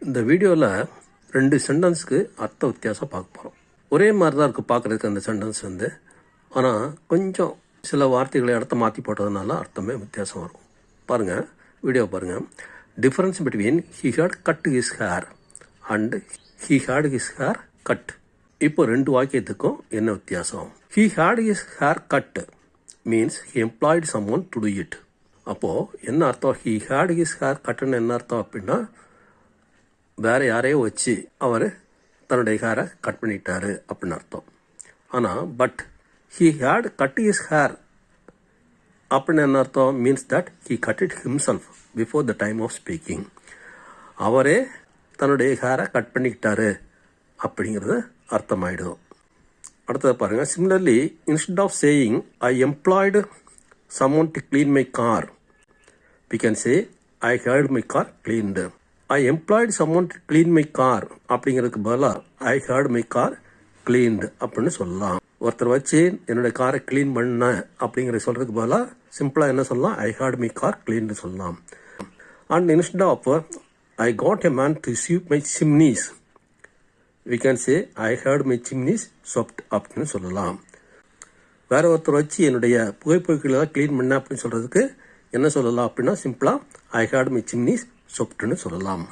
இந்த வீடியோவில் 2 சென்டென்ஸ்க்கு அர்த்த வித்தியாசம் பார்க்க போகிறோம். ஒரே மாதிரி தான் இருக்குது பார்க்குறதுக்கு அந்த சென்டென்ஸ் ஆனால் கொஞ்சம் சில வார்த்தைகளை இடத்த மாற்றி போட்டதுனால அர்த்தமே வித்தியாசம் வரும். பாருங்கள், வீடியோ பாருங்கள். Difference between he had cut his hair and he had his hair cut. இப்போ 2 வாக்கியத்துக்கும் என்ன வித்தியாசம்? He had his hair cut means he employed someone to do it. அப்போது என்ன அர்த்தம்? ஹி ஹேட் ஹிஸ் ஹேர் கட்டுன்னு என்ன அர்த்தம் அப்படின்னா, வேறு யாரையோ வச்சு அவர் தன்னுடைய ஹேரை கட் பண்ணிட்டாரு அப்படின்னு அர்த்தம். ஆனால் but he had cut his hair அப்படின்னு என்ன அர்த்தம்? Means that he cut it himself before the time of speaking. அவரே தன்னுடைய ஹேரை கட் பண்ணிக்கிட்டாரு அப்படிங்கிறது அர்த்தமாயிடும். அடுத்தது பாருங்கள். Similarly instead of saying I employed someone to clean my car, we can say I had my car cleaned. I employed someone to clean my car அப்படிங்கிறதுக்கு பதிலாக I had my car cleaned அப்படின்னு சொல்லலாம். ஒருத்தர் வச்சு என்னுடைய காரை clean பண்ண அப்படிங்கிற சொல்கிறதுக்கு பதிலாக சிம்பிளாக என்ன சொல்லலாம்? I had my car cleaned சொல்லலாம். And instead of I got a man to sweep my chimneys, we can say I had my chimneys swept அப்படின்னு சொல்லலாம். வேற ஒருத்தர் வச்சு என்னுடைய புகைப்பொருட்களெல்லாம் க்ளீன் பண்ண அப்படின்னு சொல்கிறதுக்கு என்ன சொல்லலாம் அப்படின்னா சிம்பிளாக ஐ ஹேட் மை சிம்னிஸ் சொப்டுன்னு சொல்லலாம்.